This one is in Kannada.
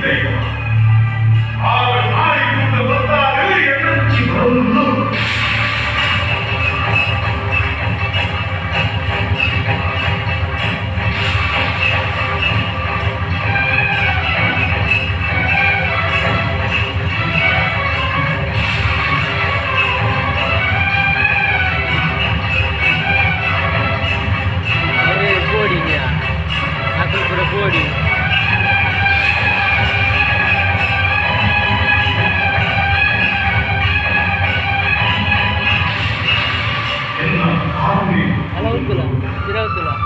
ದೈವ ಆಗ ನಾಯಿಗುಂಡ ಬಂದಾಗ ಎನರ್ಜಿ ಬರಲು Halo, betul lah. Tidak betul lah.